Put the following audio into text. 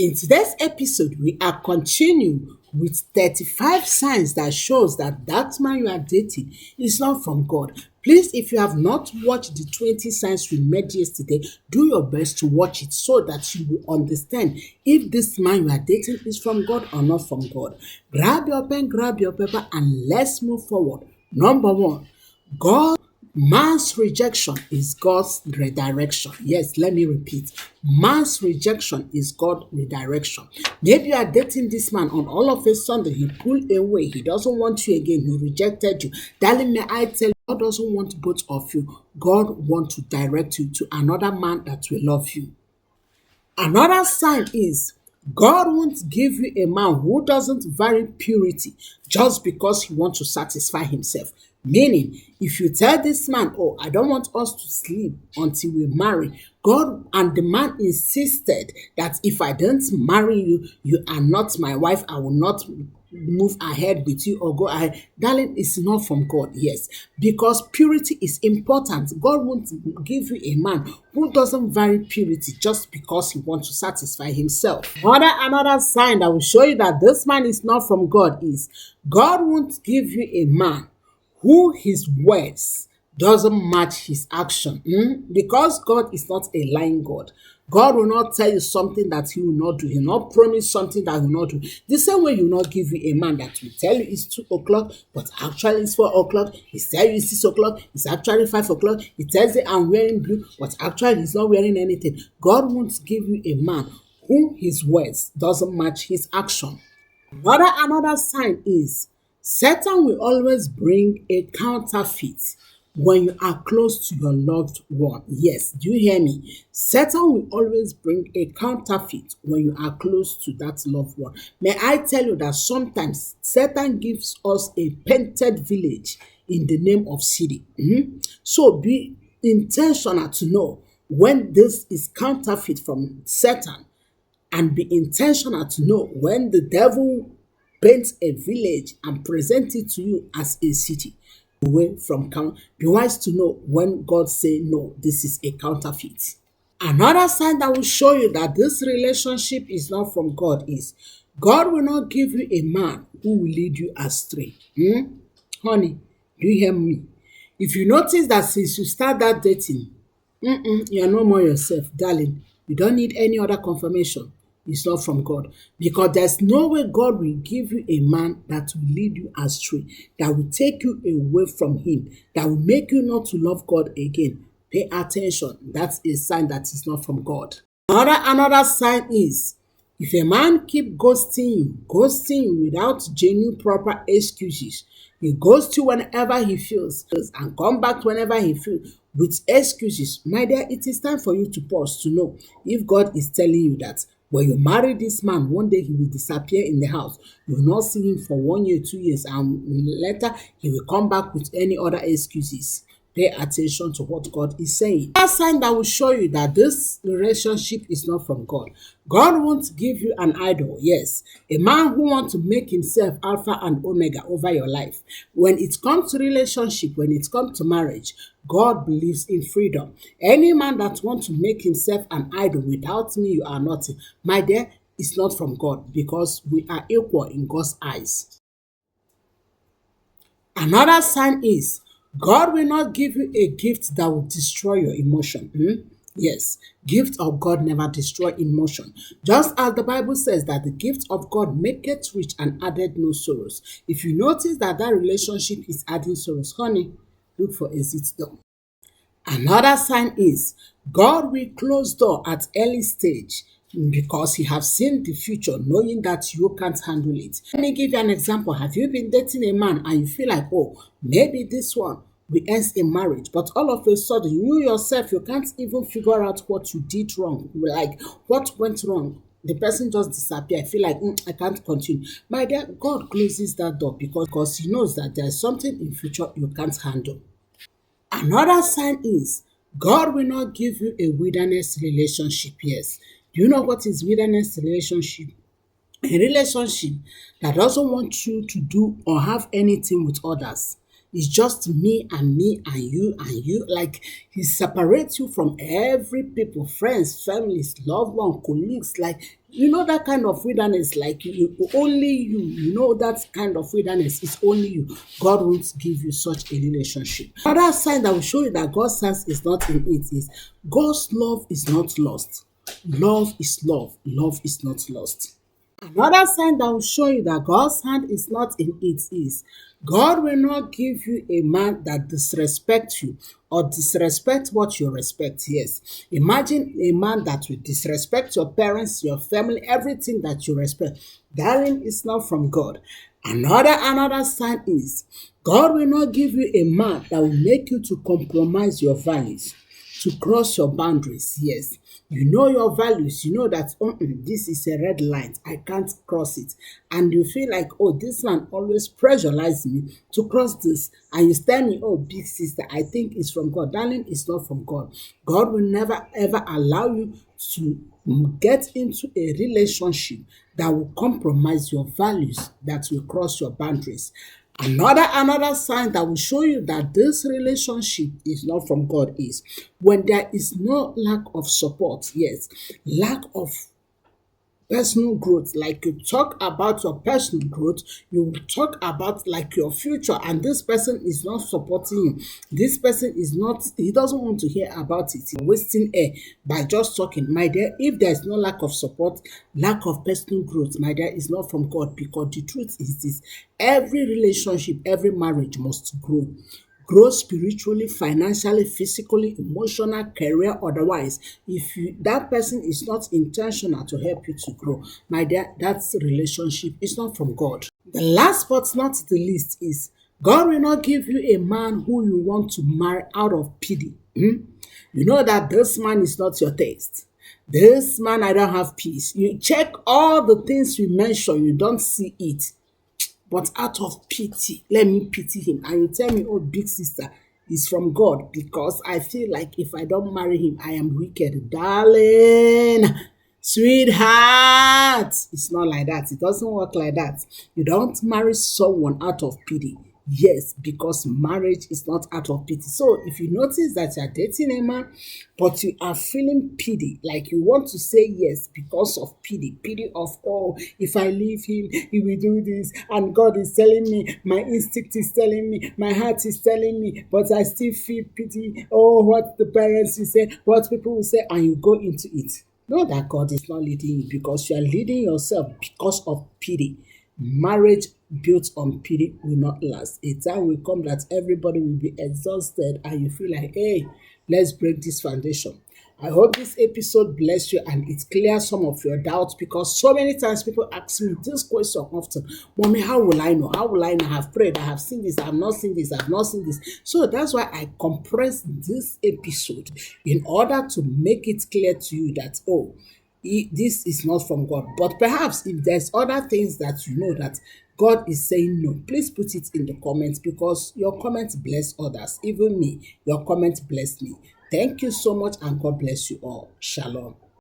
In today's episode, we are continuing with 35 signs that shows that that man you are dating is not from God. Please, if you have not watched the 20 signs we made yesterday, do your best to watch it so that you will understand if this man you are dating is from God or not from God. Grab your pen, grab your paper, and let's move forward. Number one, God. Man's rejection is God's redirection. Yes, let me repeat. Man's rejection is God's redirection. Maybe you are dating this man and all of a sudden he pulled away. He doesn't want you again. He rejected you. Darling, may I tell you, God doesn't want both of you. God wants to direct you to another man that will love you. Another sign is God won't give you a man who doesn't value purity just because he wants to satisfy himself. Meaning, if you tell this man, oh, I don't want us to sleep until we marry, God and the man insisted that if I don't marry you, you are not my wife, I will not move ahead with you or go ahead. Darling, it's not from God, yes, because purity is important. God won't give you a man who doesn't value purity just because he wants to satisfy himself. Another sign that will show you that this man is not from God is God won't give you a man who his words doesn't match his action. Because God is not a lying God. God will not tell you something that he will not do. He will not promise something that he will not do. The same way he will not give you a man that will tell you it's 2 o'clock, but actually it's 4 o'clock. He tells you it's 6 o'clock, it's actually 5 o'clock. He tells you I'm wearing blue, but actually he's not wearing anything. God won't give you a man whom his words doesn't match his action. Another sign is Satan will always bring a counterfeit when you are close to your loved one. Yes, do you hear me? Satan will always bring a counterfeit when you are close to that loved one. May I tell you that sometimes Satan gives us a painted village in the name of city. So be intentional to know when this is counterfeit from Satan, and be intentional to know when the devil paints a village and presents it to you as a city. Away from be wise to know when God say no, this is a counterfeit. Another sign that will show you that this relationship is not from God is God will not give you a man who will lead you astray. Honey, do you hear me? If you notice that since you start that dating, you are no more yourself, darling. You don't need any other confirmation. It's not from God. Because there's no way God will give you a man that will lead you astray, that will take you away from him, that will make you not to love God again. Pay attention. That's a sign that is not from God. Another sign is if a man keep ghosting you without genuine proper excuses, he ghosts you whenever he feels and come back whenever he feels with excuses. My dear, it is time for you to pause to know if God is telling you that when you marry this man, one day he will disappear in the house. You will not see him for 1 year, 2 years, and later he will come back with any other excuses. Pay attention to what God is saying. Another sign that will show you that this relationship is not from God. God won't give you an idol, yes. A man who wants to make himself alpha and omega over your life. When it comes to relationship, when it comes to marriage, God believes in freedom. Any man that wants to make himself an idol, without me you are nothing, my dear, it's not from God, because we are equal in God's eyes. Another sign is God will not give you a gift that will destroy your emotion. Yes, gift of God never destroy emotion. Just as the Bible says that the gift of God maketh rich and added no sorrows. If you notice that relationship is adding sorrows, honey, look for exit door. Another sign is God will close door at early stage because he has seen the future, knowing that you can't handle it. Let me give you an example. Have you been dating a man and you feel like, oh, maybe this one will end in marriage, but all of a sudden you yourself, you can't even figure out what you did wrong, like what went wrong. The person just disappeared. I feel like I can't continue. My dear, God closes that door because he knows that there's something in future you can't handle. Another sign is God will not give you a wilderness relationship. Yes. Do you know what is wilderness relationship? A relationship that doesn't want you to do or have anything with others. It's just me and you. Like he separates you from every people, friends, families, loved one, colleagues. Like that kind of wilderness, like only you know that kind of wilderness is only you. God won't give you such a relationship. Another sign that will show you that God's hand is not in it is God's love is not lost. Love is love. Love is not lost. Another sign that will show you that God's hand is not in it is God will not give you a man that disrespects you or disrespect what you respect. Yes. Imagine a man that will disrespect your parents, your family, everything that you respect. Darling, is not from God. Another sign is God will not give you a man that will make you to compromise your values, to cross your boundaries. Yes, you know your values, you know that this is a red line, I can't cross it, and you feel like, oh, this man always pressurize me to cross this, and you tell me, oh, big sister, I think it's from God. Darling, it's not from God. God will never ever allow you to get into a relationship that will compromise your values, that will cross your boundaries. Another sign that will show you that this relationship is not from God is when there is no lack of support. Yes, lack of personal growth. Like you talk about your personal growth, you will talk about like your future, and this person is not supporting you. This person is not, he doesn't want to hear about it. You're wasting air by just talking. My dear, if there's no lack of support, lack of personal growth, my dear, is not from God, because the truth is this: every relationship, every marriage must grow spiritually, financially, physically, emotional, career, otherwise. If that person is not intentional to help you to grow, my dear, that relationship is not from God. The last but not the least is God will not give you a man who you want to marry out of pity. You know that this man is not your taste. This man, I don't have peace. You check all the things we mention, you don't see it. But out of pity, let me pity him. And you tell me, oh, big sister, it's from God, because I feel like if I don't marry him, I am wicked. Darling, sweetheart, it's not like that. It doesn't work like that. You don't marry someone out of pity. Yes, because marriage is not out of pity. So if you notice that you're dating a man, but you are feeling pity, like you want to say yes because of pity of, oh, if I leave him, he will do this, and God is telling me, my instinct is telling me, my heart is telling me, but I still feel pity. Oh, what the parents will say, what people will say, and you go into it. Know that God is not leading you, because you are leading yourself because of pity. Marriage built on pity will not last. A time will come that everybody will be exhausted and you feel like, hey, let's break this foundation. I hope this episode bless you and it clears some of your doubts, because so many times people ask me this question often: Mommy, how will I know? How will I know? I have prayed, I have seen this, I have not seen this, I have not seen this. So that's why I compressed this episode in order to make it clear to you that, oh, this is not from God. But perhaps if there's other things that you know that God is saying no, please put it in the comments, because your comments bless others. Even me, your comments bless me. Thank you so much, and God bless you all. Shalom.